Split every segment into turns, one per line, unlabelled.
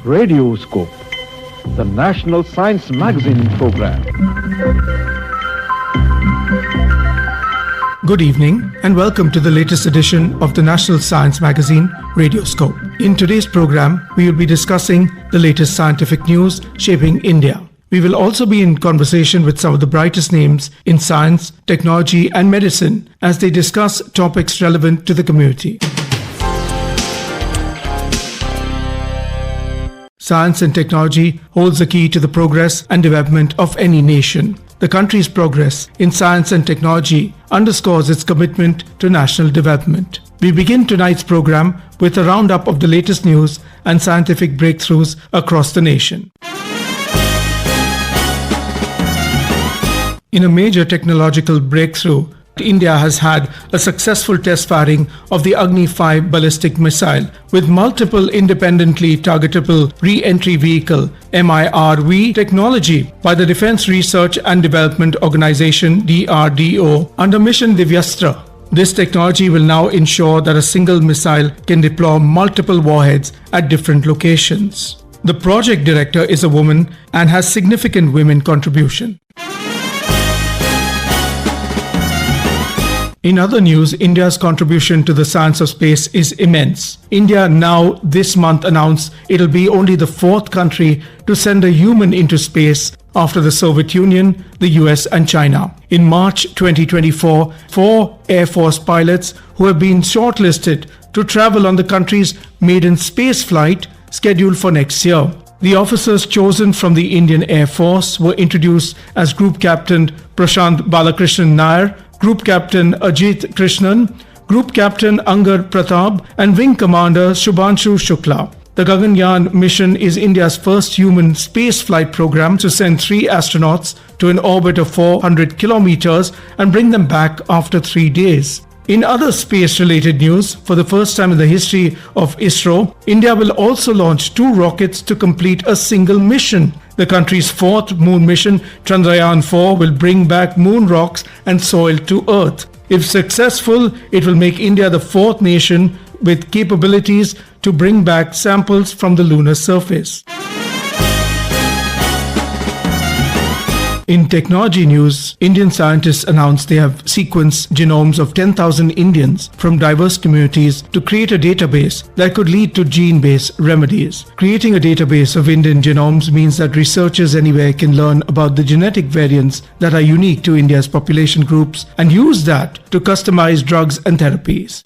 Radioscope, the National Science Magazine program.
Good evening and welcome to the latest edition of the National Science Magazine, Radioscope. In today's program, we will be discussing the latest scientific news shaping India. We will also be in conversation with some of the brightest names in science, technology and medicine as they discuss topics relevant to the community. Science and technology holds the key to the progress and development of any nation. The country's progress in science and technology underscores its commitment to national development. We begin tonight's program with a roundup of the latest news and scientific breakthroughs across the nation. In a major technological breakthrough, India has had a successful test firing of the Agni-5 ballistic missile with multiple independently targetable re-entry vehicle MIRV technology by the Defence Research and Development Organization DRDO under Mission Divyastra. This technology will now ensure that a single missile can deploy multiple warheads at different locations. The project director is a woman and has significant women contribution. In other news, India's contribution to the science of space is immense. India now this month announced it'll be only the fourth country to send a human into space after the Soviet Union, the US and China. In March 2024, 4 Air Force pilots who have been shortlisted to travel on the country's maiden space flight scheduled for next year. The officers chosen from the Indian Air Force were introduced as Group Captain Prashant Balakrishnan Nair, Group Captain Ajit Krishnan, Group Captain Angar Pratap and Wing Commander Shubhanshu Shukla. The Gaganyaan mission is India's first human space flight program to send 3 astronauts to an orbit of 400 kilometers and bring them back after 3 days. In other space-related news, for the first time in the history of ISRO, India will also launch 2 rockets to complete a single mission. The country's 4th moon mission, Chandrayaan-4, will bring back moon rocks and soil to Earth. If successful, it will make India the 4th nation with capabilities to bring back samples from the lunar surface. In technology news, Indian scientists announced they have sequenced genomes of 10,000 Indians from diverse communities to create a database that could lead to gene-based remedies. Creating a database of Indian genomes means that researchers anywhere can learn about the genetic variants that are unique to India's population groups and use that to customize drugs and therapies.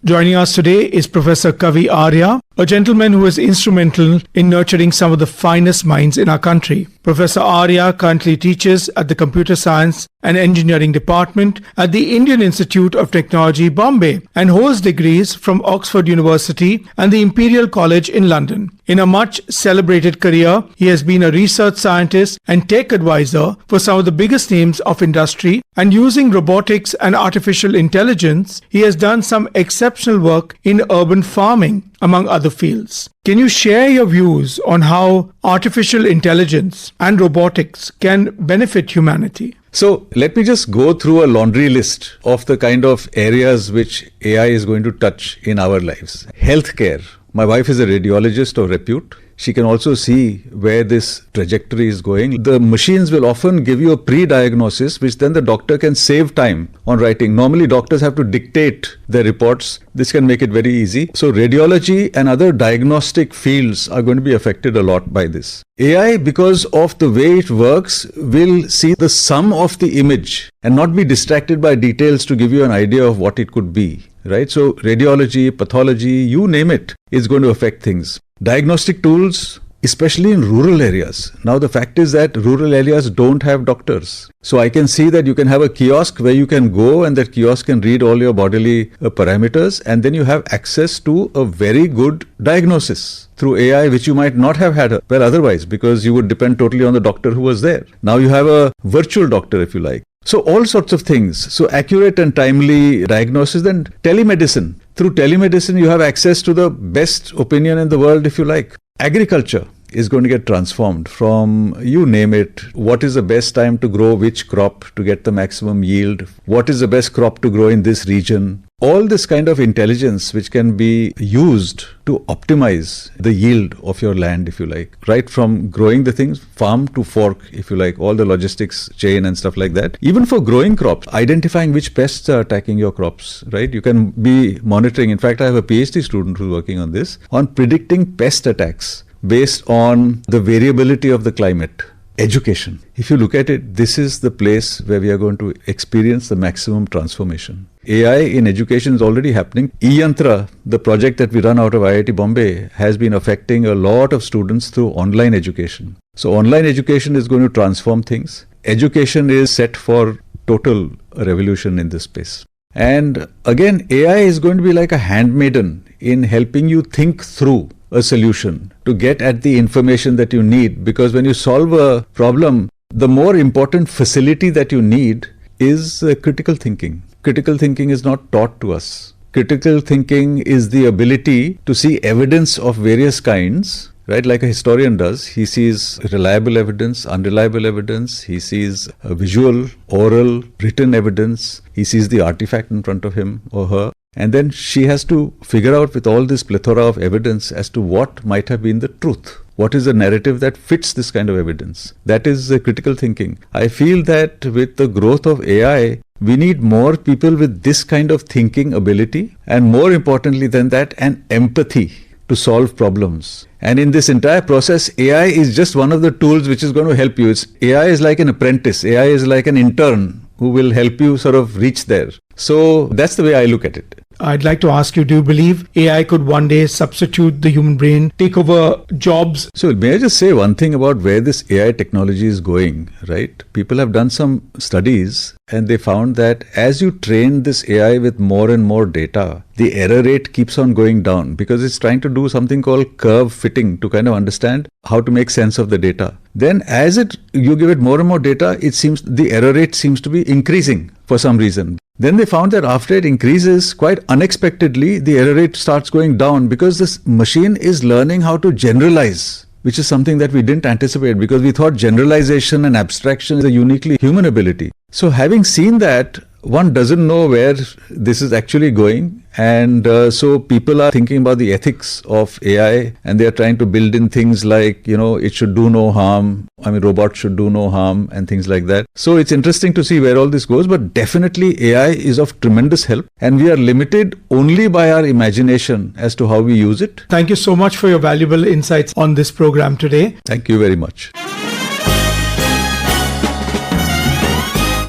Joining us today is Professor Kavi Arya, a gentleman who is instrumental in nurturing some of the finest minds in our country. Professor Arya currently teaches at the Computer Science and Engineering Department at the Indian Institute of Technology, Bombay, and holds degrees from Oxford University and the Imperial College in London. In a much celebrated career, he has been a research scientist and tech advisor for some of the biggest names of industry, and using robotics and artificial intelligence, he has done some exceptional work in urban farming, among other fields. Can you share your views on how artificial intelligence and robotics can benefit humanity?
So let me just go through a laundry list of the kind of areas which AI is going to touch in our lives. Healthcare. My wife is a radiologist of repute. She can also see where this trajectory is going. The machines will often give you a pre-diagnosis, which then the doctor can save time on writing. Normally, doctors have to dictate their reports. This can make it very easy. So radiology and other diagnostic fields are going to be affected a lot by this. AI, because of the way it works, will see the sum of the image and not be distracted by details to give you an idea of what it could be. Right? So radiology, pathology, you name it, is going to affect things. Diagnostic tools, especially in rural areas. Now the fact is that rural areas don't have doctors. So I can see that you can have a kiosk where you can go and that kiosk can read all your bodily parameters, and then you have access to a very good diagnosis through AI, which you might not have had otherwise, because you would depend totally on the doctor who was there. Now you have a virtual doctor, if you like. So all sorts of things. So accurate and timely diagnosis. Then telemedicine. Through telemedicine, you have access to the best opinion in the world, if you like. Agriculture is going to get transformed from, you name it, what is the best time to grow which crop to get the maximum yield, what is the best crop to grow in this region, All this kind of intelligence which can be used to optimize the yield of your land, if you like, right from growing the things, farm to fork, if you like, all the logistics chain and stuff like that. Even for growing crops, identifying which pests are attacking your crops, right? You can be monitoring. In fact, I have a PhD student who's working on this, on predicting pest attacks based on the variability of the climate. Education. If you look at it, this is the place where we are going to experience the maximum transformation. AI in education is already happening. eYantra, the project that we run out of IIT Bombay, has been affecting a lot of students through online education. So online education is going to transform things. Education is set for total revolution in this space. And again, AI is going to be like a handmaiden in helping you think through a solution to get at the information that you need, because when you solve a problem, the more important facility that you need is critical thinking. Critical thinking is not taught to us. Critical thinking is the ability to see evidence of various kinds, right? Like a historian does. He sees reliable evidence, unreliable evidence. He sees visual, oral, written evidence. He sees the artifact in front of him or her. And then she has to figure out with all this plethora of evidence as to what might have been the truth. What is the narrative that fits this kind of evidence? That is critical thinking. I feel that with the growth of AI, we need more people with this kind of thinking ability, and more importantly than that, an empathy to solve problems. And in this entire process, AI is just one of the tools which is going to help you. AI is like an apprentice. AI is like an intern who will help you sort of reach there. So that's the way I look at it.
I'd like to ask you, do you believe AI could one day substitute the human brain, take over jobs?
So may I just say one thing about where this AI technology is going, right? People have done some studies and they found that as you train this AI with more and more data, the error rate keeps on going down because it's trying to do something called curve fitting to kind of understand how to make sense of the data. Then as you give it more and more data, it seems the error rate seems to be increasing for some reason. Then they found that after it increases, quite unexpectedly, the error rate starts going down because this machine is learning how to generalize, which is something that we didn't anticipate because we thought generalization and abstraction is a uniquely human ability. So having seen that, one doesn't know where this is actually going. And so people are thinking about the ethics of AI and they are trying to build in things like, it should do no harm. Robots should do no harm and things like that. So it's interesting to see where all this goes. But definitely AI is of tremendous help and we are limited only by our imagination as to how we use it.
Thank you so much for your valuable insights on this program today.
Thank you very much.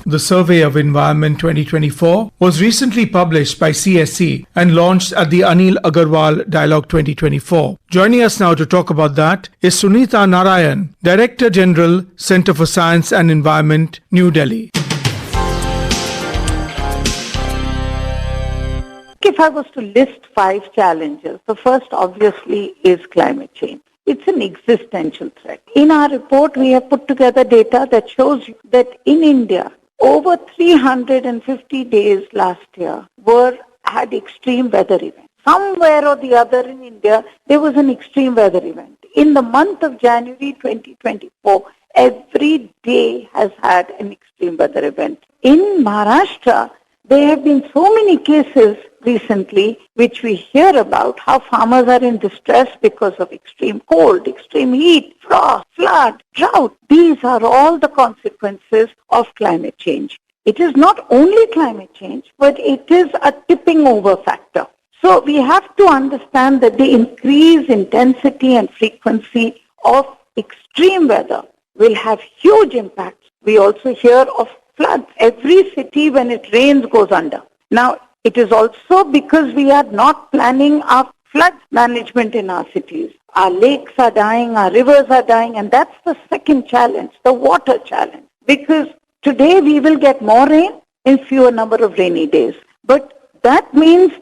The Survey of Environment 2024 was recently published by CSE and launched at the Anil Agarwal Dialogue 2024. Joining us now to talk about that is Sunita Narayan, Director General, Centre for Science and Environment, New Delhi.
If I was to list 5 challenges, the first obviously is climate change. It's an existential threat. In our report, we have put together data that shows that in India, over 350 days last year had extreme weather events. Somewhere or the other in India, there was an extreme weather event. In the month of January 2024, every day has had an extreme weather event. In Maharashtra, there have been so many cases recently which we hear about how farmers are in distress because of extreme cold, extreme heat, frost, flood, drought. These are all the consequences of climate change. It is not only climate change, but it is a tipping over factor. So we have to understand that the increased intensity and frequency of extreme weather will have huge impacts. We also hear of floods. Every city when it rains goes under. Now, it is also because we are not planning our flood management in our cities. Our lakes are dying, our rivers are dying, and that's the second challenge, the water challenge. Because today we will get more rain in fewer number of rainy days. But that means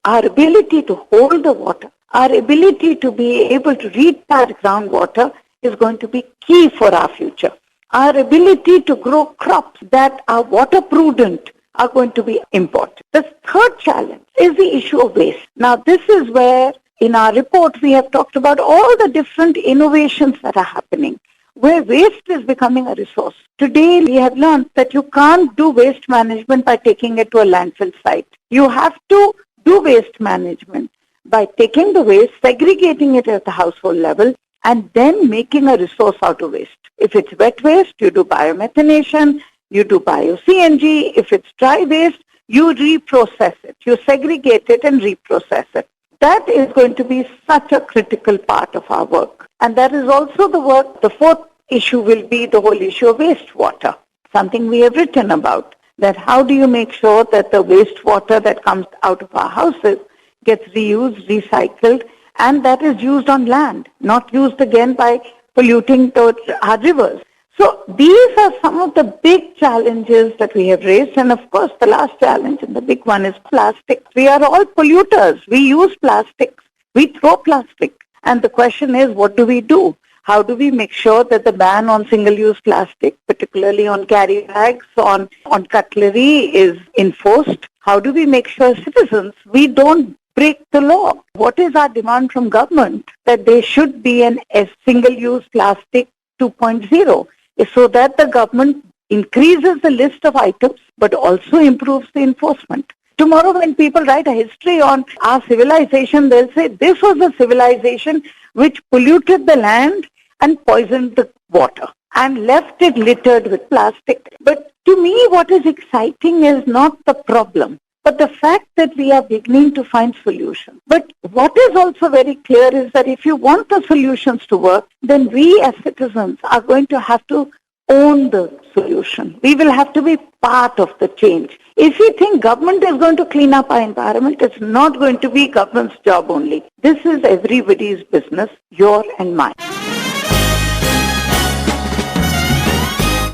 our ability to hold the water, our ability to be able to reach our groundwater is going to be key for our future. Our ability to grow crops that are water prudent are going to be important. The third challenge is the issue of waste. Now, this is where in our report we have talked about all the different innovations that are happening, where waste is becoming a resource. Today, we have learned that you can't do waste management by taking it to a landfill site. You have to do waste management by taking the waste, segregating it at the household level, and then making a resource out of waste. If it's wet waste, you do biomethanation, you do bio-CNG. If it's dry waste, you reprocess it. You segregate it and reprocess it. That is going to be such a critical part of our work. And that is also the work. The fourth issue will be the whole issue of wastewater, something we have written about, that how do you make sure that the wastewater that comes out of our houses gets reused, recycled, and that is used on land, not used again by polluting our rivers. So these are some of the big challenges that we have raised. And of course, the last challenge and the big one is plastic. We are all polluters. We use plastics. We throw plastic. And the question is, what do we do? How do we make sure that the ban on single-use plastic, particularly on carry bags, on cutlery, is enforced? How do we make sure citizens, we don't break the law? What is our demand from government? That there should be a single-use plastic 2.0, so that the government increases the list of items but also improves the enforcement. Tomorrow when people write a history on our civilization, they'll say this was a civilization which polluted the land and poisoned the water and left it littered with plastic. But to me, what is exciting is not the problem, but the fact that we are beginning to find solutions. But what is also very clear is that if you want the solutions to work, then we as citizens are going to have to own the solution. We will have to be part of the change. If we think government is going to clean up our environment, it's not going to be government's job only. This is everybody's business, your and mine.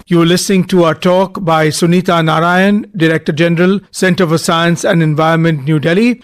You are listening to our talk by Sunita Narayan, Director General, Centre for Science and Environment, New Delhi.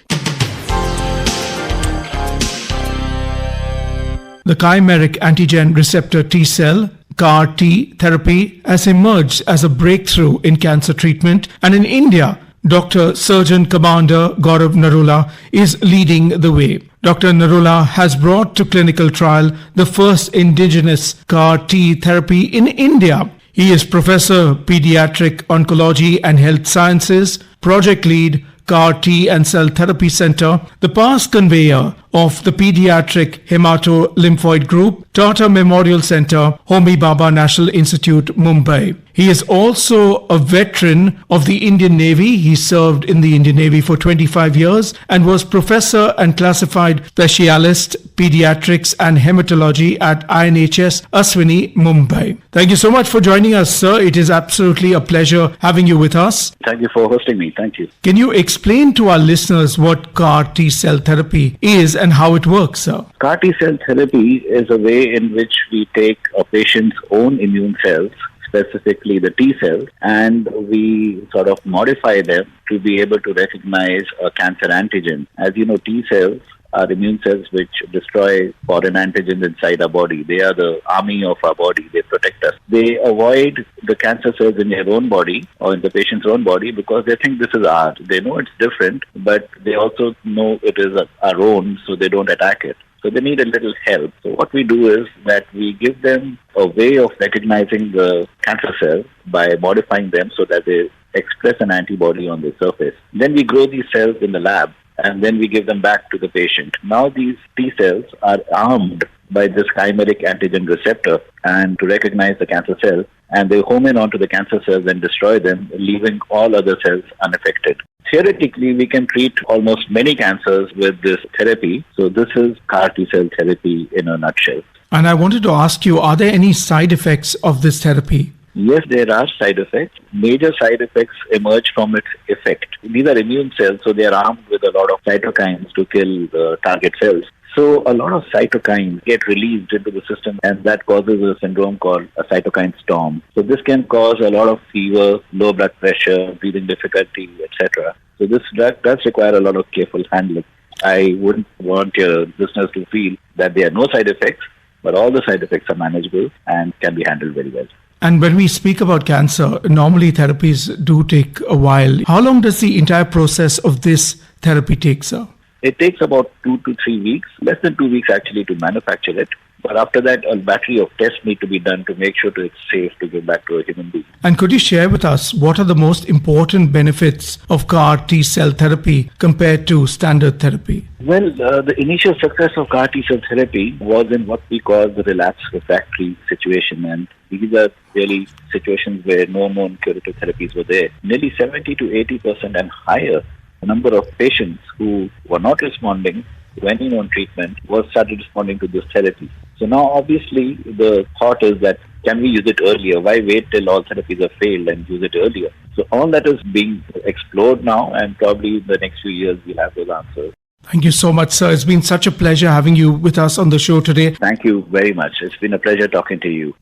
The chimeric antigen receptor T-cell, CAR-T therapy, has emerged as a breakthrough in cancer treatment, and in India, Dr. Surgeon Commander Gaurav Narula is leading the way. Dr. Narula has brought to clinical trial the first indigenous CAR-T therapy in India. He is Professor, Pediatric Oncology and Health Sciences, Project Lead, CAR-T and Cell Therapy Center, the past conveyor of the Pediatric Hemato-Lymphoid Group, Tata Memorial Center, Homi Bhabha National Institute, Mumbai. He is also a veteran of the Indian Navy. He served in the Indian Navy for 25 years and was professor and classified specialist pediatrics and hematology at INHS Akashvani, Mumbai. Thank you so much for joining us, sir. It is absolutely a pleasure having you with us.
Thank you for hosting me. Thank you.
Can you explain to our listeners what CAR-T cell therapy is and how it works, sir?
CAR-T cell therapy is a way in which we take a patient's own immune cells, specifically the T cells, and we sort of modify them to be able to recognize a cancer antigen. As you know, T cells are immune cells which destroy foreign antigens inside our body. They are the army of our body. They protect us. They avoid the cancer cells in their own body or in the patient's own body because they think this is ours. They know it's different, but they also know it is our own, so they don't attack it. So they need a little help. So what we do is that we give them a way of recognizing the cancer cells by modifying them so that they express an antibody on the surface. Then we grow these cells in the lab, and then we give them back to the patient. Now these T cells are armed by this chimeric antigen receptor and to recognize the cancer cell, and they home in onto the cancer cells and destroy them, leaving all other cells unaffected. Theoretically, we can treat almost many cancers with this therapy. So this is CAR-T cell therapy in a nutshell.
And I wanted to ask you, are there any side effects of this therapy?
Yes, there are side effects. Major side effects emerge from its effect. These are immune cells, so they are armed with a lot of cytokines to kill the target cells. So a lot of cytokines get released into the system, and that causes a syndrome called a cytokine storm. So this can cause a lot of fever, low blood pressure, breathing difficulty, etc. So this drug does require a lot of careful handling. I wouldn't want your listeners to feel that there are no side effects, but all the side effects are manageable and can be handled very well.
And when we speak about cancer, normally therapies do take a while. How long does the entire process of this therapy take, sir?
It takes about 2 to 3 weeks, less than 2 weeks actually, to manufacture it. But after that, a battery of tests need to be done to make sure that it's safe to give back to a human being.
And could you share with us what are the most important benefits of CAR T cell therapy compared to standard therapy?
Well, the initial success of CAR T-cell therapy was in what we call the relapsed refractory situation. And these are really situations where no known curative therapies were there. Nearly 70 to 80% and higher number of patients who were not responding to any known treatment started responding to this therapy. So now obviously the thought is that can we use it earlier? Why wait till all therapies have failed and use it earlier? So all that is being explored now, and probably in the next few years we'll have those answers.
Thank you so much, sir. It's been such a pleasure having you with us on the show today.
Thank you very much. It's been a pleasure talking to you.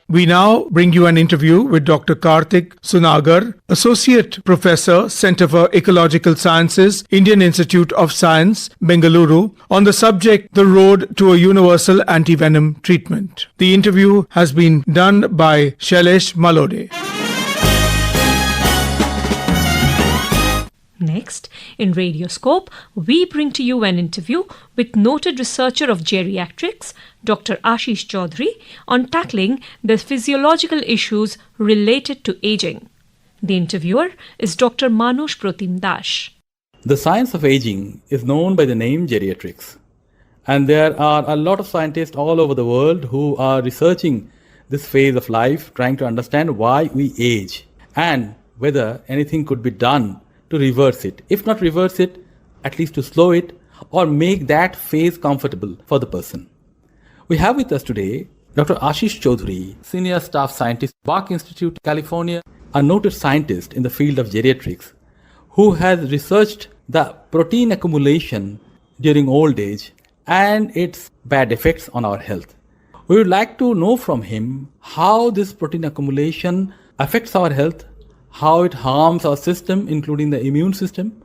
We now bring you an interview with Dr. Karthik Sunagar, Associate Professor, Center for Ecological Sciences, Indian Institute of Science, Bengaluru, on the subject, The Road to a Universal Antivenom Treatment. The interview has been done by Shailesh Malode.
Next, in Radioscope, we bring to you an interview with noted researcher of geriatrics, Dr. Ashish Chaudhary, on tackling the physiological issues related to aging. The interviewer is Dr. Manush Protim Das.
The science of aging is known by the name geriatrics. And there are a lot of scientists all over the world who are researching this phase of life, trying to understand why we age and whether anything could be done to reverse it. If not reverse it, at least to slow it or make that phase comfortable for the person. We have with us today Dr. Ashish Chaudhary, Senior Staff Scientist, Bach Institute, California, a noted scientist in the field of geriatrics, who has researched the protein accumulation during old age and its bad effects on our health. We would like to know from him how this protein accumulation affects our health, how it harms our system, including the immune system,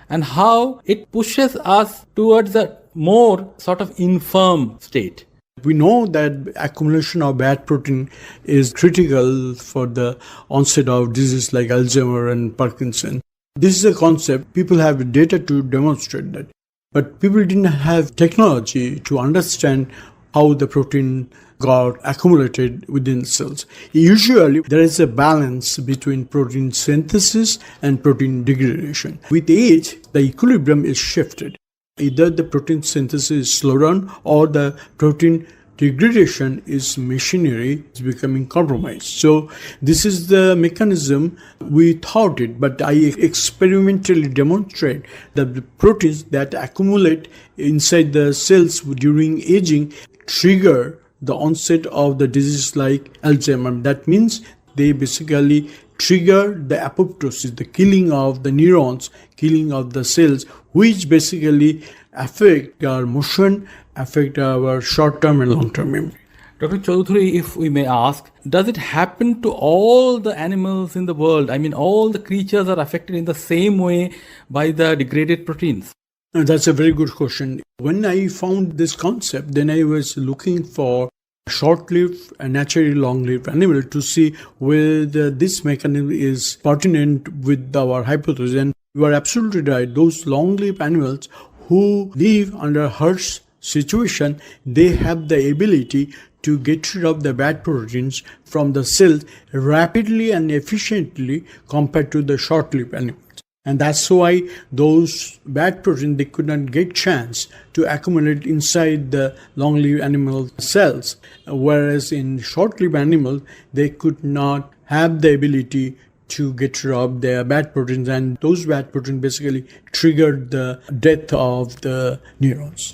and how it pushes us towards a more sort of infirm state.
We know that accumulation of bad protein is critical for the onset of diseases like Alzheimer and Parkinson. This is a concept. People have data to demonstrate that. But people didn't have technology to understand how the protein got accumulated within cells. Usually, there is a balance between protein synthesis and protein degradation. With age, the equilibrium is shifted. Either the protein synthesis is slowed down or the protein degradation is machinery is becoming compromised. So this is the mechanism we thought it, but I experimentally demonstrate that the proteins that accumulate inside the cells during aging trigger the onset of the disease like Alzheimer. That means they basically trigger the apoptosis, the killing of the neurons, killing of the cells, which basically affect our motion, affect our short-term and long-term memory.
Dr. Chaudhary, if we may ask, does it happen to all the animals in the world? I mean, all the creatures are affected in the same way by the degraded proteins?
That's a very good question. When I found this concept, then I was looking for short-lived and naturally long-lived animal to see whether this mechanism is pertinent with our hypothesis. And you are absolutely right. Those long-lived animals who live under harsh situation, they have the ability to get rid of the bad proteins from the cells rapidly and efficiently compared to the short-lived animals. And that's why those bad proteins, they could not get chance to accumulate inside the long-lived animal cells. Whereas in short-lived animals, they could not have the ability to get rid of their bad proteins. And those bad proteins basically triggered the death of the neurons.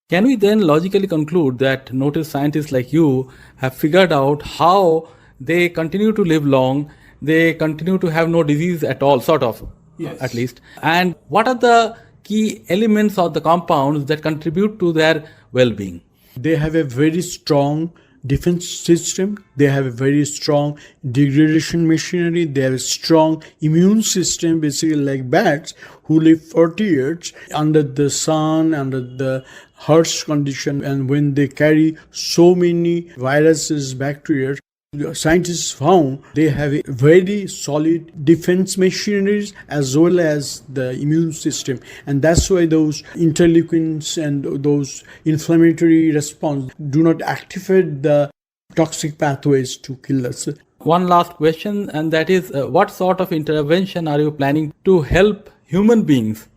Can we then logically conclude that noted scientists like you have figured out how they continue to live long, they continue to have no disease at all, sort of? Yes. At least. And what are the key elements of the compounds that contribute to their well-being?
They have a very strong defense system. They have a very strong degradation machinery. They have a strong immune system, basically like bats who live 40 years under the sun, under the harsh condition. And when they carry so many viruses, bacteria, The scientists found they have a very solid defense machineries as well as the immune system, and that's why those interleukins and those inflammatory response do not activate the toxic pathways to kill us.
One last question, and that is what sort of intervention are you planning to help human beings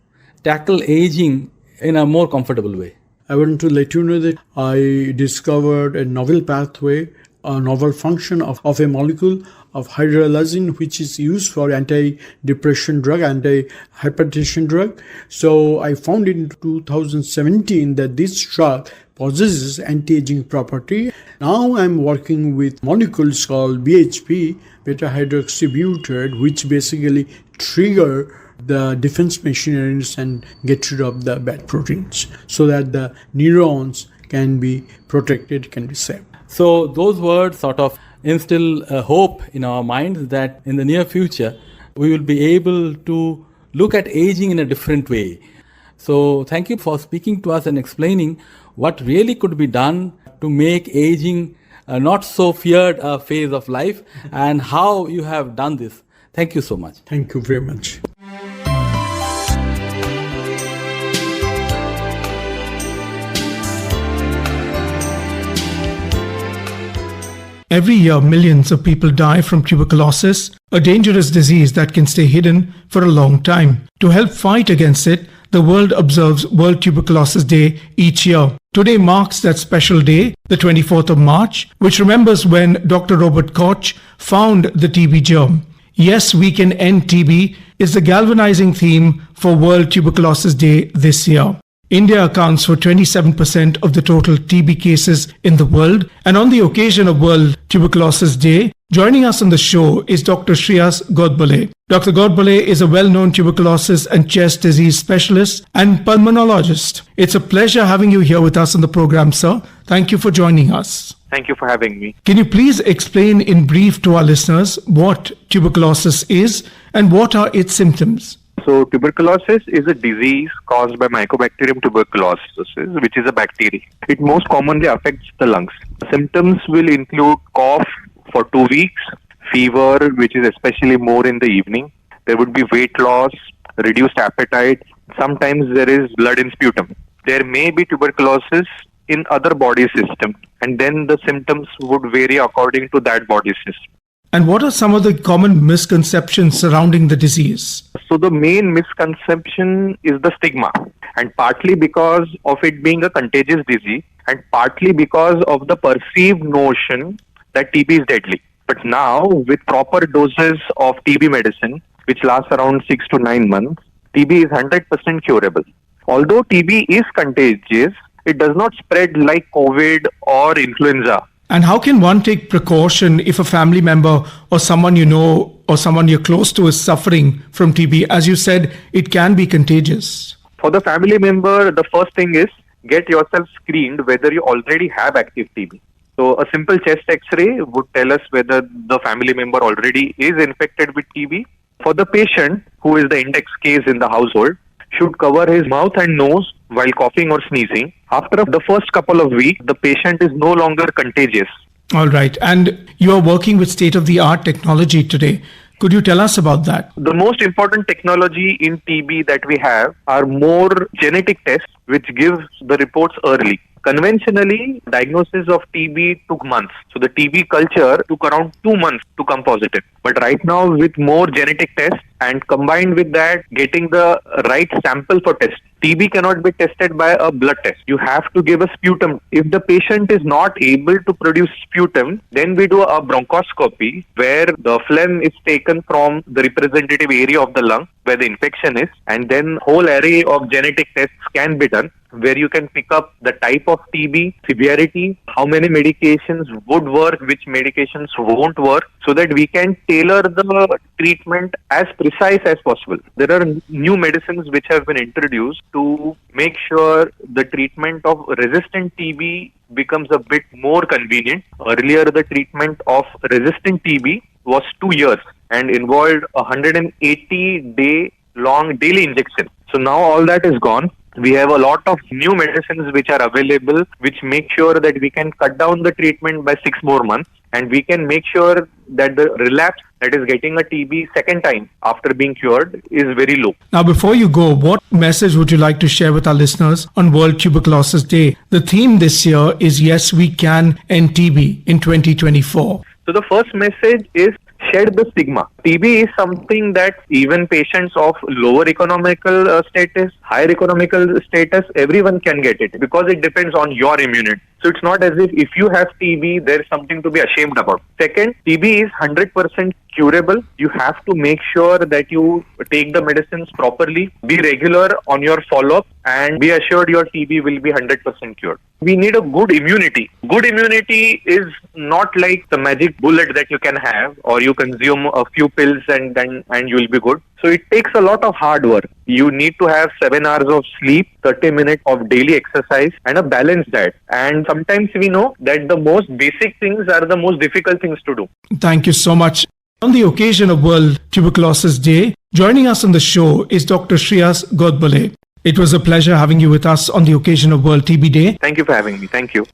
tackle aging in a more comfortable way?
I want to let you know that I discovered a novel pathway, a novel function of a molecule of hydralazine, which is used for anti-depression drug, anti-hypertension drug. So I found in 2017 that this drug possesses anti-aging property. Now I'm working with molecules called BHB, beta-hydroxybutyrate, which basically trigger the defense machineries and get rid of the bad proteins so that the neurons can be protected, can be saved.
So those words sort of instill a hope in our minds that in the near future we will be able to look at aging in a different way. So thank you for speaking to us and explaining what really could be done to make aging not so feared a phase of life and how you have done this. Thank you so much.
Thank you very much.
Every year, millions of people die from tuberculosis, a dangerous disease that can stay hidden for a long time. To help fight against it, the world observes World Tuberculosis Day each year. Today marks that special day, the 24th of March, which remembers when Dr. Robert Koch found the TB germ. Yes, we can end TB is the galvanizing theme for World Tuberculosis Day this year. India accounts for 27% of the total TB cases in the world, and on the occasion of World Tuberculosis Day, joining us on the show is Dr. Shreyas Godbole. Dr. Godbole is a well-known tuberculosis and chest disease specialist and pulmonologist. It's a pleasure having you here with us on the program, sir. Thank you for joining us.
Thank you for having me.
Can you please explain in brief to our listeners what tuberculosis is and what are its symptoms?
So tuberculosis is a disease caused by Mycobacterium tuberculosis, which is a bacteria. It most commonly affects the lungs. Symptoms will include cough for 2 weeks, fever, which is especially more in the evening. There would be weight loss, reduced appetite. Sometimes there is blood in sputum. There may be tuberculosis in other body system, and then the symptoms would vary according to that body system.
And what are some of the common misconceptions surrounding the disease?
So the main misconception is the stigma, and partly because of it being a contagious disease and partly because of the perceived notion that TB is deadly. But now with proper doses of TB medicine, which lasts around 6 to 9 months, TB is 100% curable. Although TB is contagious, it does not spread like COVID or influenza.
And how can one take precaution if a family member or someone you know or someone you're close to is suffering from TB? As you said, it can be contagious.
For the family member, the first thing is get yourself screened whether you already have active TB. So a simple chest X-ray would tell us whether the family member already is infected with TB. For the patient, who is the index case in the household, should cover his mouth and nose while coughing or sneezing. After the first couple of weeks, the patient is no longer contagious.
All right. And you are working with state-of-the-art technology today. Could you tell us about that?
The most important technology in TB that we have are more genetic tests which gives the reports early. Conventionally, diagnosis of TB took months. So the TB culture took around 2 months to come positive. But right now with more genetic tests and combined with that getting the right sample for test, TB cannot be tested by a blood test. You have to give a sputum. If the patient is not able to produce sputum, then we do a bronchoscopy where the phlegm is taken from the representative area of the lung where the infection is, and then whole array of genetic tests can be done where you can pick up the type of TB, severity, how many medications would work, which medications won't work, so that we can tailor the treatment as precise as possible. There are new medicines which have been introduced to make sure the treatment of resistant TB becomes a bit more convenient. Earlier, the treatment of resistant TB was 2 years and involved a 180-day long daily injection. So now all that is gone. We have a lot of new medicines which are available, which make sure that we can cut down the treatment by 6 more months, and we can make sure that the relapse, that is getting a TB second time after being cured, is very low.
Now, before you go, what message would you like to share with our listeners on World Tuberculosis Day? The theme this year is Yes, We Can End TB in 2024.
So the first message is shed the stigma. TB is something that even patients of lower economical status, higher economical status, everyone can get it because it depends on your immunity. So it's not as if you have TB, there's something to be ashamed about. Second, TB is 100% curable. You have to make sure that you take the medicines properly, be regular on your follow-up, and be assured your TB will be 100% cured. We need a good immunity. Good immunity is not like the magic bullet that you can have, or you consume a few pills and you'll be good. So it takes a lot of hard work. You need to have 7 hours of sleep, 30 minutes of daily exercise, and a balanced diet. And sometimes we know that the most basic things are the most difficult things to do.
Thank you so much. On the occasion of World Tuberculosis Day, joining us on the show is Dr. Shreyas Godbole. It was a pleasure having you with us on the occasion of World TB Day.
Thank you for having me. Thank you.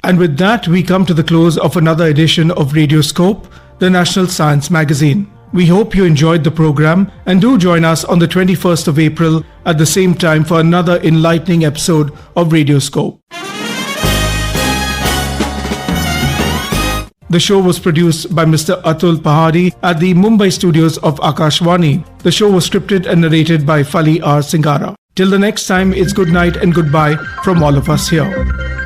And with that, we come to the close of another edition of Radioscope, the National Science Magazine. We hope you enjoyed the program and do join us on the 21st of April at the same time for another enlightening episode of Radioscope. The show was produced by Mr. Atul Pahadi at the Mumbai studios of Akashvani. The show was scripted and narrated by Fali Singara. Till the next time, it's good night and goodbye from all of us here.